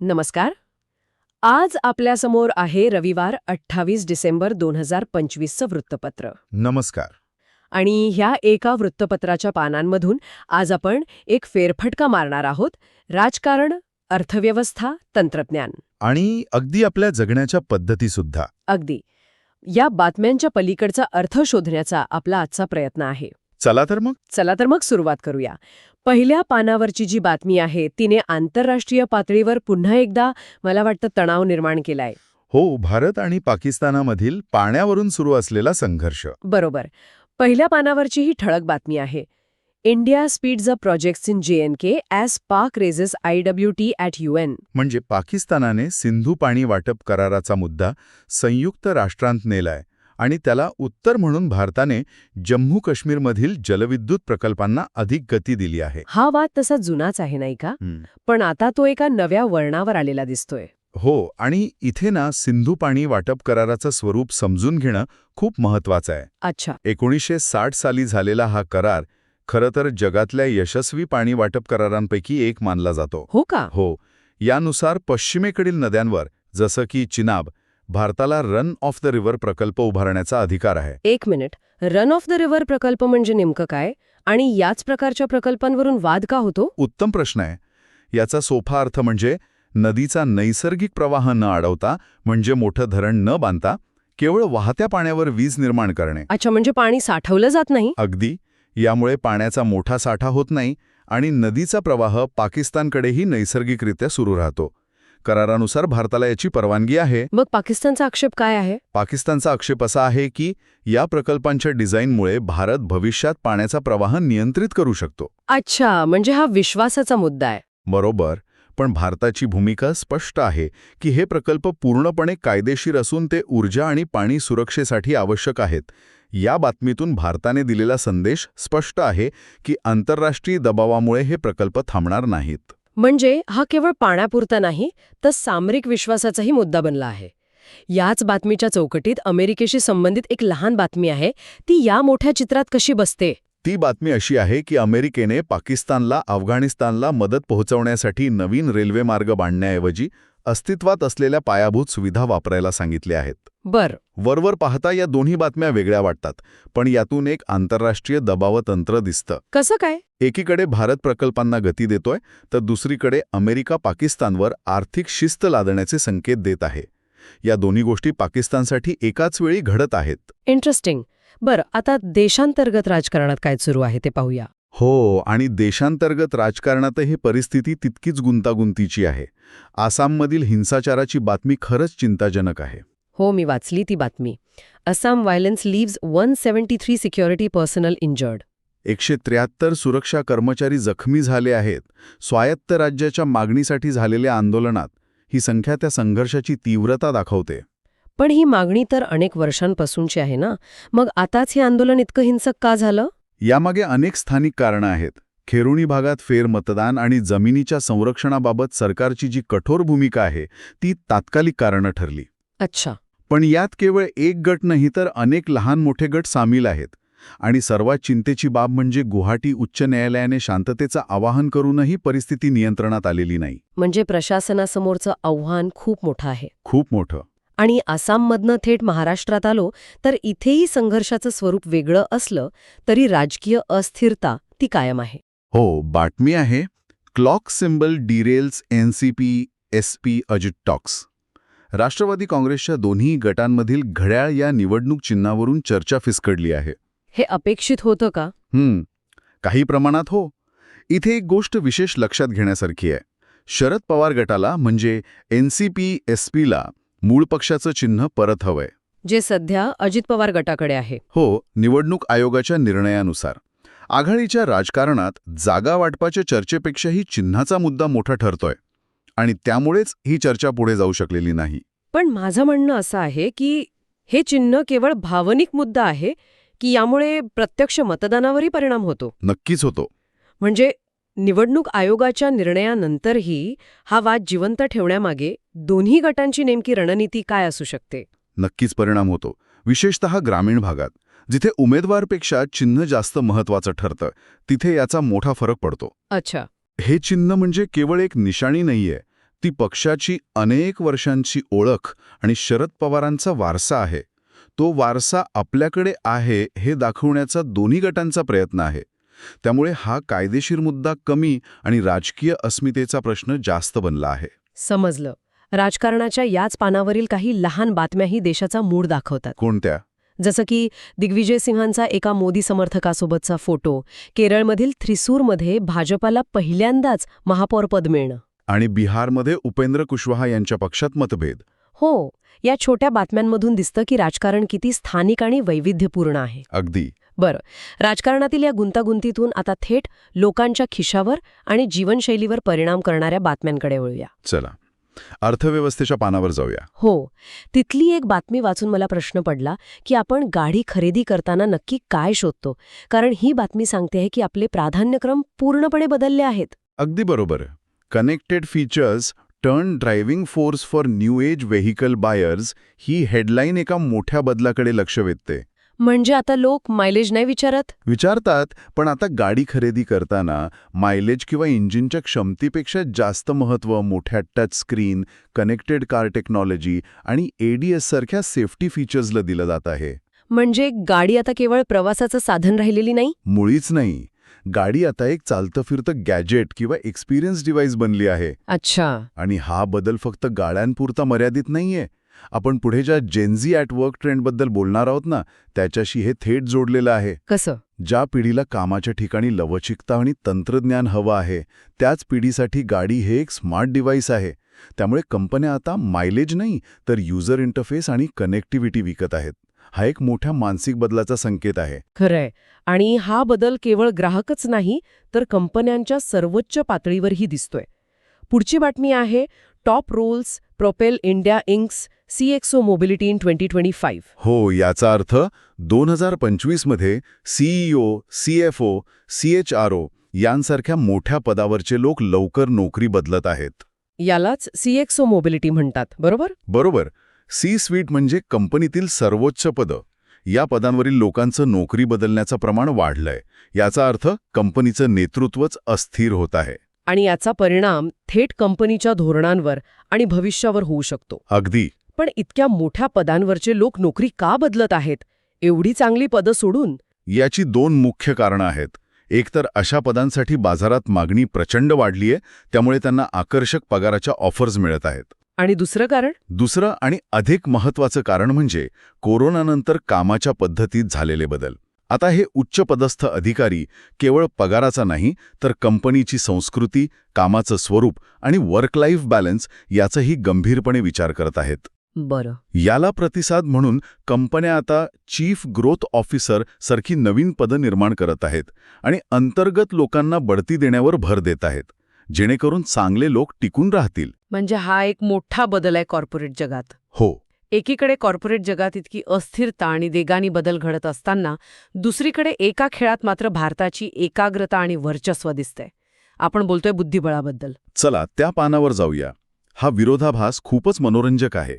नमस्कार. आज आपल्यासमोर आहे रविवार 28 डिसेंबर 2025चं वृत्तपत्र. नमस्कार. आणि ह्या एका वृत्तपत्राच्या पानांमधून आज आपण एक फेरफटका मारणार आहोत. राजकारण, अर्थव्यवस्था, तंत्रज्ञान. आणि अगदी आपल्या जगण्याच्या पद्धतीसुद्धा. अगदी. या बातम्यांच्या पलीकडचा अर्थ शोधण्याचा आपला आजचा प्रयत्न आहे. चला तर मग सुरुवात करूया. पहिल्या पानावरची जी बातमी आहे तिने आंतरराष्ट्रीय पातळीवर पुन्हा एकदा मला वाटतं तणाव निर्माण केलाय. हो, भारत आणि पाकिस्तानामधील पाण्यावरून सुरू असलेला संघर्ष. बरोबर. पहिल्या पानावरची ही ठळक बातमी आहे. India speeds up projects in JNK as पाक रेझेस IWT ॲट UN. म्हणजे पाकिस्तानाने सिंधू पाणी वाटप कराराचा मुद्दा संयुक्त राष्ट्रांत नेलाय आणि त्याला उत्तर म्हणून भारताने जम्मू काश्मीरमधील जलविद्युत प्रकल्पांना अधिक गती दिली आहे. हा वाद तसा जुनाच आहे नाही का? पण आता तो एका नव्या वळणावर आलेला दिसतोय. हो, आणि इथे ना सिंधू पाणी वाटप कराराचं स्वरूप समजून घेणं खूप महत्वाचं आहे. अच्छा. 1960 साली झालेला हा करार खरं तर जगातल्या यशस्वी पाणी वाटप करारांपैकी एक मानला जातो. हो का? हो. यानुसार पश्चिमेकडील नद्यांवर जसं की चिनाब, भारताला रन ऑफ द रिव्हर प्रकल्प उभारण्याचा अधिकार आहे. एक minute. Run of the river प्रकल्प म्हणजे नेमकं काय? आणि याच प्रकारच्या प्रकल्पांवरून वाद का होतो? उत्तम प्रश्न आहे. याचा सोपा अर्थ म्हणजे नदीचा नैसर्गिक प्रवाह न अडवता, म्हणजे मोठं धरण न बांधता, केवळ वाहत्या पाण्यावर वीज निर्माण करणे. अच्छा, म्हणजे पाणी साठवलं जात नाही? अगदी. यामुळे पाण्याचा मोठा साठा होत नाही आणि नदीचा प्रवाह पाकिस्तानकडेही नैसर्गिकरित्या सुरू राहतो. करारानुसार भारताला याची परवानगी आहे. मग पाकिस्तानचा आक्षेप काय आहे? पाकिस्तानचा आक्षेप असा आहे की या प्रकल्पांच्या डिझाईनमुळे भारत भविष्यात पाण्याचा प्रवाह नियंत्रित करू शकतो. अच्छा, म्हणजे हा विश्वासाचा मुद्दा आहे. बरोबर. पण भारताची भूमिका स्पष्ट आहे की हे प्रकल्प पूर्णपणे कायदेशीर असून ते ऊर्जा आणि पाणी सुरक्षेसाठी आवश्यक आहेत. या बातमीतून भारताने दिलेला संदेश स्पष्ट आहे की आंतरराष्ट्रीय दबावामुळे हे प्रकल्प थांबणार नाहीत. म्हणजे हा केवळ पाण्यापुरता नाही, तर सामरिक विश्वासाचाही मुद्दा बनला आहे. याच बातमीच्या चौकटीत अमेरिकेशी संबंधित एक लहान बातमी आहे. ती या मोठ्या चित्रात कशी बसते? ती बातमी अशी आहे की अमेरिकेने पाकिस्तानला अफगाणिस्तानला मदत पोहोचवण्यासाठी नवीन रेल्वे मार्ग बांधण्याऐवजी अस्तित्वात असलेल्या पायाभूत सुविधा वापरायला सांगितले आहेत. बर. वरवर पाहता या दोन्ही बातम्या वेगळ्या वाटतात, पण यातून एक आंतरराष्ट्रीय दबावतंत्र दिसतं. कसं काय? एकीकडे भारत प्रकल्पांना गती देतोय, तर दुसरीकडे अमेरिका पाकिस्तानवर आर्थिक शिस्त लादण्याचे संकेत देत आहे. या दोन्ही गोष्टी पाकिस्तानसाठी एकाच वेळी घडत आहेत. इंटरेस्टिंग. बरं, आता देशांतर्गत राजकारणात काय सुरू आहे ते पाहूया. हो, आणि देशांतर्गत राजकारणातही परिस्थिती तितकीच गुंतागुंतीची आहे. आसाममधील हिंसाचाराची बातमी खरंच चिंताजनक आहे. हो, मी वाचली ती बातमी. Assam violence leaves 173 security personal injured. 173 सुरक्षा कर्मचारी जखमी झाले आहेत. स्वायत्त राज्याच्या मागणीसाठी झालेल्या आंदोलनात ही संख्या त्या संघर्षाची तीव्रता दाखवते. पण ही मागणी तर अनेक वर्षांपासूनची आहे ना. मग आताच हे आंदोलन इतकं हिंसक का झालं? यामागे अनेक स्थानिक कारणं आहेत. खेरुणी भागात फेरमतदान आणि जमिनीच्या संरक्षणाबाबत सरकारची जी कठोर भूमिका आहे ती तात्कालिक कारणं ठरली. अच्छा. पण यात केवळ एक गट नाही तर अनेक लहान मोठे गट सामील आहेत. आणि सर्वात चिंतेची बाब म्हणजे गुवाहाटी उच्च न्यायालयाने शांततेचं आवाहन करूनही परिस्थिती नियंत्रणात आलेली नाही. म्हणजे प्रशासनासमोरचं आव्हान खूप मोठं आहे. खूप मोठं. आणि आसाममधनं थेट महाराष्ट्रात आलो तर इथेही संघर्षाचं स्वरूप वेगळं असलं तरी राजकीय अस्थिरता ती कायम आहे. हो, बातमी आहे clock symbol derails NCP SP Ajit talks. Rashtravadi काँग्रेसच्या दोन्ही गटांमधील घड्याळ या निवडणूक चिन्हावरून चर्चा फिसकडली आहे. हे अपेक्षित होतं का? काही प्रमाणात हो. इथे एक गोष्ट विशेष लक्षात घेण्यासारखी आहे. शरद पवार गटाला म्हणजे NCP SPला मूळ पक्षाचं चिन्ह परत हवंय, जे सध्या अजित पवार गटाकडे आहे. हो, निवडणूक आयोगाच्या निर्णयानुसार. आघाडीच्या राजकारणात जागा वाटपाच्या चर्चेपेक्षाही चिन्हाचा मुद्दा मोठा ठरतोय आणि त्यामुळेच ही चर्चा पुढे जाऊ शकलेली नाही. पण माझं म्हणणं असं आहे की हे चिन्ह केवळ भावनिक मुद्दा आहे की यामुळे प्रत्यक्ष मतदानावरही परिणाम होतो? नक्कीच होतो. म्हणजे निवडणूक आयोगाच्या निर्णयानंतरही हा वाद जिवंत ठेवण्यामागे दोन्ही गटांची नेमकी रणनीती काय असू शकते? नक्कीच परिणाम होतो, विशेषतः ग्रामीण भागात. जिथे उमेदवारपेक्षा चिन्ह जास्त महत्वाचं ठरतं तिथे याचा मोठा फरक पडतो. अच्छा. हे चिन्ह म्हणजे केवळ एक निशाणी नाहीये, ती पक्षाची अनेक वर्षांची ओळख आणि शरद पवारांचा वारसा आहे. तो वारसा आपल्याकडे आहे हे दाखवण्याचा दोन्ही गटांचा प्रयत्न आहे. त्यामुळे हा कायदेशीर मुद्दा कमी आणि राजकीय अस्मितेचा प्रश्न जास्त बनला आहे. समजलं. राजकारणाच्या याच पानावरील काही लहान बातम्याही देशाचा मूड दाखवतात. कोणत्या? जसं की दिग्विजय सिंहांचा एका मोदी समर्थकासोबतचा फोटो, केरळमधील थ्रिसूरमध्ये भाजपाला पहिल्यांदाच महापौरपद मिळणं. आणि बिहारमध्ये उपेंद्र कुशवाहा यांच्या पक्षात मतभेद. हो, या छोट्या बातम्यांमधून दिसतं की राजकारण किती स्थानिक आणि वैविध्यपूर्ण आहे. अगदी. बरं, राजकारणातील या गुंतागुंतीतून आता थेट लोकांच्या खिशावर आणि जीवनशैलीवर परिणाम करणाऱ्या बातम्यांकडे वळूया. चला, अर्थव्यवस्थेच्या पानावर जाऊया. हो, तिथली एक बातमी वाचून मला प्रश्न पडला की आपण गाडी खरेदी करताना नक्की काय शोधतो, कारण ही बातमी सांगते आहे की आपले प्राधान्यक्रम पूर्णपणे बदलले आहेत. अगदी बरोबर. Connected features turn driving force for new age vehicle buyers ही हेडलाईन एका मोठ्या बदलाकडे लक्ष वेधते. म्हणजे आता लोक मायलेज नाही विचारतात, पण आता गाडी खरेदी करताना मायलेज किंवा इंजिनच्या क्षमतेपेक्षा जास्त महत्त्व मोठ्या touch screen, connected car technology आणि ADS सारख्या सेफ्टी फीचर्सला दिलं जात आहे. म्हणजे गाडी आता केवळ प्रवासाचं साधन राहिलेली नाही? मुळीच नाही. गाडी आता एक चालतं फिरतं गॅजेट किंवा एक्सपिरियन्स डिव्हाइस बनली आहे. अच्छा. आणि हा बदल फक्त गाड्यांपुरता मर्यादित नाहीये. आपण पुढे ज्या जेनझी ॲट वर्क ट्रेंडबद्दल बोलणार आहोत ना, त्याच्याशी हे थेट जोडलेलं आहे. कसं? ज्या पिढीला कामाच्या ठिकाणी लवचिकता आणि तंत्रज्ञान हवं आहे, त्याच पिढीसाठी गाडी हे एक स्मार्ट डिव्हाइस आहे. त्यामुळे कंपन्या आता मायलेज नाही, तर युजर इंटरफेस आणि कनेक्टिव्हिटी विकत आहेत. हा एक मोठ्या मानसिक बदलाचा संकेत आहे. खरंय. आणि हा बदल केवळ ग्राहकच नाही, तर कंपन्यांच्या सर्वोच्च पातळीवरही दिसतोय. पुढची बातमी आहे top roles propel India Inc's CXO mobility in 2025. हो, याचा अर्थ 2025 मध्ये CEO, CFO, CHRO यांसारख्या मोठ्या पदावरचे लोक लवकर नोकरी बदलत आहेत. यालाच CXO मोबिलिटी म्हणतात, बरोबर? बरोबर. C-स्वीट म्हणजे कंपनीतील सर्वोच्च पदं. या पदांवरील लोकांचं नोकरी बदलण्याचं प्रमाण वाढलंय. याचा अर्थ कंपनीचं नेतृत्वच अस्थिर होत आहे. आणि याचा परिणाम थेट कंपनीच्या धोरणांवर आणि भविष्यावर होऊ शकतो. अगदी. पण इतक्या मोठ्या पदांवरचे लोक नोकरी का बदलत आहेत, एवढी चांगली पदं सोडून? याची दोन मुख्य कारणं आहेत. एकतर अशा पदांसाठी बाजारात मागणी प्रचंड वाढलीय, त्यामुळे त्यांना आकर्षक पगाराच्या ऑफर्स मिळत आहेत. आणि दुसरं कारण? दुसरं आणि अधिक महत्त्वाचं कारण म्हणजे कोरोनानंतर कामाच्या पद्धतीत झालेले बदल. आता हे उच्चपदस्थ अधिकारी केवळ पगाराचा नाही, तर कंपनीची संस्कृती, कामाचं स्वरूप आणि वर्क लाईफ बॅलन्स याचाही गंभीरपणे विचार करत आहेत. बरं. याला प्रतिसाद म्हणून कंपन्या आता चीफ ग्रोथ ऑफिसर सारखी नवीन पदं निर्माण करत आहेत आणि अंतर्गत लोकांना बढती देण्यावर भर देत आहेत, जेणेकरून चांगले लोक टिकून राहतील. म्हणजे हा एक मोठा बदल आहे कॉर्पोरेट जगात. हो. एकीकडे कॉर्पोरेट जगात इतकी अस्थिरता आणि वेगाने बदल घडत असताना दुसरीकडे एका खेळात मात्र भारताची एकाग्रता आणि वर्चस्व दिसतंय. आपण बोलतोय बुद्धिबळाबद्दल. चला त्या पानावर जाऊया. हा विरोधाभास खूपच मनोरंजक आहे.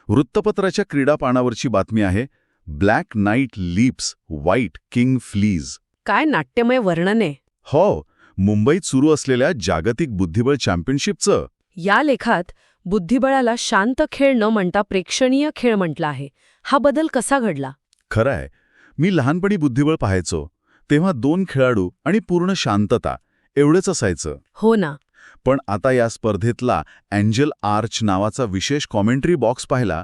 वृत्तपत्राच्या क्रीडा पानावरची बातमी आहे, black night leaps, white king fleas. काय नाट्यमय वर्णन आहे. हो, मुंबईत सुरू असलेल्या जागतिक बुद्धिबळ चॅम्पियनशिपचं. या लेखात बुद्धिबळाला शांत खेळ न म्हणता प्रेक्षणीय खेळ म्हटला आहे. हा बदल कसा घडला? खरंय, मी लहानपणी बुद्धिबळ पाहायचो तेव्हा 2 खेळाडू आणि पूर्ण शांतता एवढंच असायचं. हो ना. पण आता या स्पर्धेतला एंजल आर्च नावाचा विशेष कॉमेंट्री बॉक्स पाहिला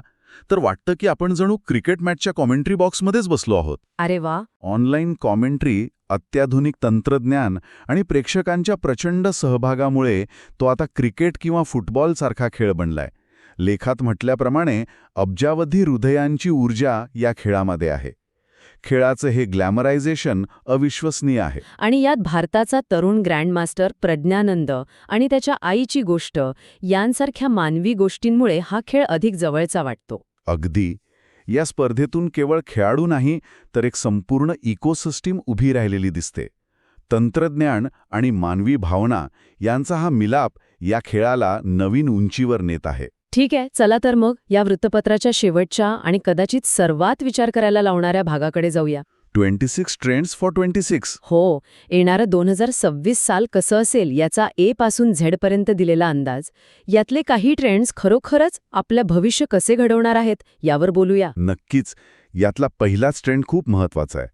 तर वाटतं की आपण जणू क्रिकेट मॅचच्या कॉमेंट्री बॉक्समध्येच बसलो आहोत. अरे वा. ऑनलाईन कॉमेंट्री, अत्याधुनिक तंत्रज्ञान आणि प्रेक्षकांच्या प्रचंड सहभागामुळे तो आता क्रिकेट किंवा फुटबॉलसारखा खेळ बनलाय. लेखात म्हटल्याप्रमाणे अब्जावधी हृदयांची ऊर्जा या खेळामध्ये आहे. खेळाचं हे ग्लॅमरायझेशन अविश्वसनीय आहे. आणि यात भारताचा तरुण ग्रँडमास्टर प्रज्ञानंद आणि त्याच्या आईची गोष्ट यांसारख्या मानवी गोष्टींमुळे हा खेळ अधिक जवळचा वाटतो. अगदी. या स्पर्धेतून केवळ खेळाडू नाही, तर एक संपूर्ण इकोसिस्टीम उभी राहिलेली दिसते. तंत्रज्ञान आणि मानवी भावना यांचा हा मिलाप या खेळाला नवीन उंचीवर नेत आहे. ठीक आहे, चला तर मग या वृत्तपत्राच्या शेवटच्या आणि कदाचित सर्वात विचार करायला लावणाऱ्या भागाकडे जाऊया. 26 ट्रेंड्स फॉर 26. हो, येणारं 2026 साल कसं असेल याचा ए पासून झेड पर्यंत दिलेला अंदाज. यातले काही ट्रेंड्स खरोखरच आपलं भविष्य कसे घडवणार आहेत यावर बोलूया. नक्कीच. यातला पहिलाच ट्रेंड खूप महत्वाचा आहे.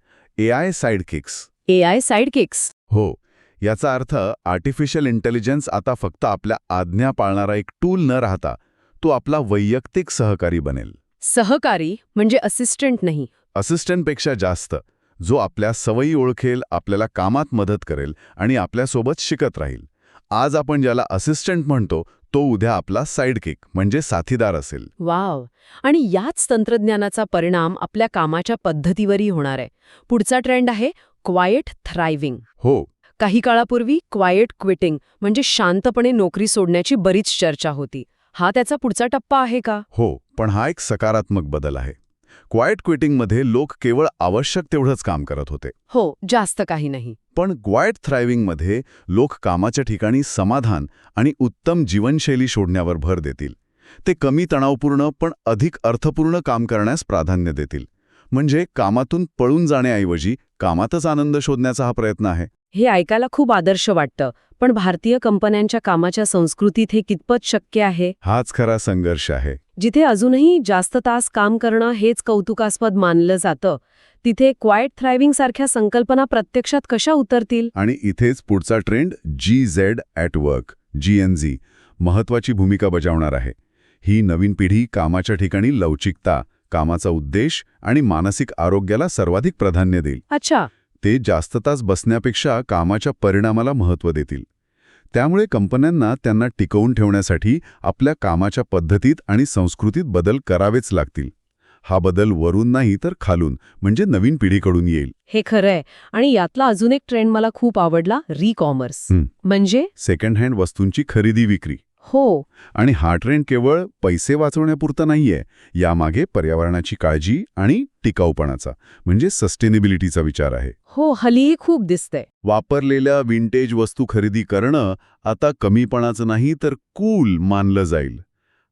AI साइडकिक्स. AI साइडकिक्स. हो. याचा अर्थ आर्टिफिशियल इंटेलिजन्स आता फक्त आपल्या आज्ञा पाळणारा एक टूल न राहता तो आपला वैयक्तिक सहकारी बनेल. सहकारी म्हणजे असिस्टंट नाही. असिस्टंटपेक्षा जास्त, जो आपल्या सवयी ओळखेल, आपल्याला कामात मदत करेल आणि आपल्यासोबत शिकत राहील. आज आपण ज्याला असिस्टंट म्हणतो तो उद्या आपला साइडकिक म्हणजे साथीदार असेल. वाव. आणि याच तंत्रज्ञानाचा परिणाम आपल्या कामाच्या पद्धतीवरही होणार आहे. पुढचा ट्रेंड आहे क्वायट थ्रायव्हिंग. हो. काही काळापूर्वी क्वायट क्विटिंग म्हणजे शांतपणे नोकरी सोडण्याची बरीच चर्चा होती. हा त्याचा पुढचा टप्पा आहे का? हो, पण हा एक सकारात्मक बदल आहे. क्वाइट क्विटिंगमध्ये लोक केवळ आवश्यक तेवढंच काम करत होते. हो, जास्त काही नाही. पण क्वाइट थ्रायव्हिंगमध्ये लोक कामाच्या ठिकाणी समाधान आणि उत्तम जीवनशैली शोधण्यावर भर देतील. ते कमी तणावपूर्ण पण अधिक अर्थपूर्ण काम करण्यास प्राधान्य देतील. म्हणजे कामातून पळून जाण्याऐवजी कामातच आनंद शोधण्याचा हा प्रयत्न आहे. हे ऐकायला खूप आदर्श वाटतं, पण भारतीय कंपन्यांच्या कामाच्या संस्कृतीत हे कितपत शक्य आहे? हाच खरा संघर्ष आहे. जिथे अजूनही जास्त तास काम करणं हेच कौतुकास्पद मानलं जातं, तिथे क्वायट थ्रायव्हिंग सारख्या संकल्पना प्रत्यक्षात कशा उतरतील? आणि इथेच पुढचा trend GZ at work, GNZ, महत्वाची भूमिका बजावणार आहे. ही नवीन पिढी कामाच्या ठिकाणी लवचिकता, कामाचा उद्देश आणि मानसिक आरोग्याला सर्वाधिक प्राधान्य देईल. अच्छा. ते जास्त तास बसण्यापेक्षा कामाच्या परिणामाला महत्त्व देतील. त्यामुळे कंपन्यांना त्यांना टिकवून ठेवण्यासाठी आपल्या कामाच्या पद्धतीत आणि संस्कृतीत बदल करावेच लागतील. हा बदल वरून नाही तर खालून म्हणजे नवीन पिढीकडून येईल. हे खरंय. आणि यातला अजून एक ट्रेंड मला खूप आवडला, री-कॉमर्स. म्हणजे सेकंड हँड वस्तूंची खरेदी विक्री. हो. आणि हा ट्रेंड केवळ पैसे वाचवण्यापुरता नाहीये. यामागे पर्यावरणाची काळजी आणि टिकाऊपणाचा म्हणजे सस्टेनेबिलिटीचा विचार आहे. हो, हल्लीही खूप दिसतंय. वापरलेल्या विंटेज वस्तू खरेदी करणं आता कमीपणाचं नाही तर कूल मानलं जाईल.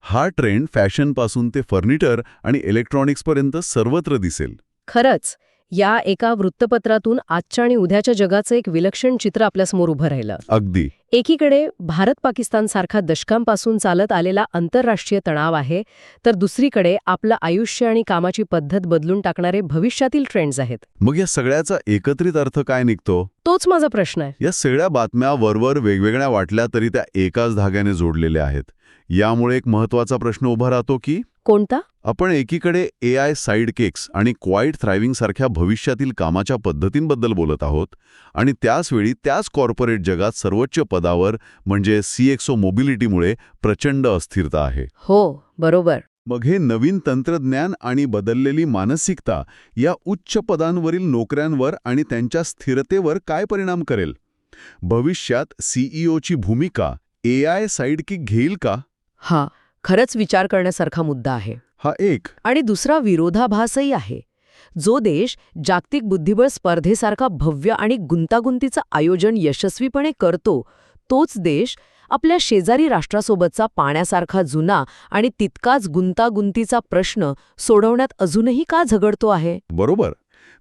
हा ट्रेंड फॅशनपासून ते फर्निचर आणि इलेक्ट्रॉनिक्सपर्यंत सर्वत्र दिसेल. खरंच, या एका वृत्तपत्रातून आजच्या आणि उद्याच्या जगाचं एक विलक्षण चित्र आपल्यासमोर उभं राहिलं. अगदी. एकीकडे भारत-पाकिस्तान सारखा दशकांपासून चालत आलेला आंतरराष्ट्रीय तणाव आहे, तर दुसरीकडे आपलं आयुष्य आणि कामाची पद्धत बदलून टाकणारे भविष्यातील ट्रेंड्स आहेत. मग या सगळ्याचा एकत्रित अर्थ काय निघतो? तोच माझा प्रश्न आहे. या सगळ्या बातम्या वरवर वेगवेगळ्या वाटल्या तरी त्या एकाच धाग्याने जोडलेल्या आहेत. यामुळे एक महत्वाचा प्रश्न उभा राहतो की कोणता? आपण एकीकडे AI साइडकिक्स आणि क्वाइट थ्रायव्हिंग सारख्या भविष्यातील कामाच्या पद्धतींबद्दल बोलत आहोत आणि त्याचवेळी त्याच कॉर्पोरेट जगात सर्वोच्च पदावर म्हणजे CXO मोबिलिटीमुळे प्रचंड अस्थिरता आहे. हो, बरोबर. मग हे नवीन तंत्रज्ञान आणि बदललेली मानसिकता या उच्च पदांवरील नोकऱ्यांवर आणि त्यांच्या स्थिरतेवर काय परिणाम करेल? भविष्यात CEOची भूमिका AI साइडकिक घेईल का? हा खरंच विचार करण्यासारखा मुद्दा आहे. हा एक. आणि दुसरा विरोधाभासही आहे. जो देश जागतिक बुद्धिबळ स्पर्धेसारखा भव्य आणि गुंतागुंतीचं आयोजन यशस्वीपणे करतो, तोच देश आपल्या शेजारी राष्ट्रासोबतचा पाण्यासारखा जुना आणि तितकाच गुंतागुंतीचा प्रश्न सोडवण्यात अजूनही का झगडतो आहे? बरोबर.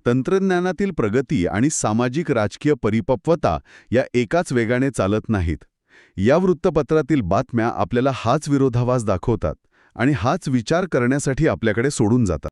तंत्रज्ञानातील प्रगती आणि सामाजिक राजकीय परिपक्वता या एकाच वेगाने चालत नाहीत. या वृत्तपत्रातील बातम्या आपल्याला हाच विरोधाभास दाखवतात आणि हाच विचार करण्यासाठी आपल्याकडे सोडून जातात.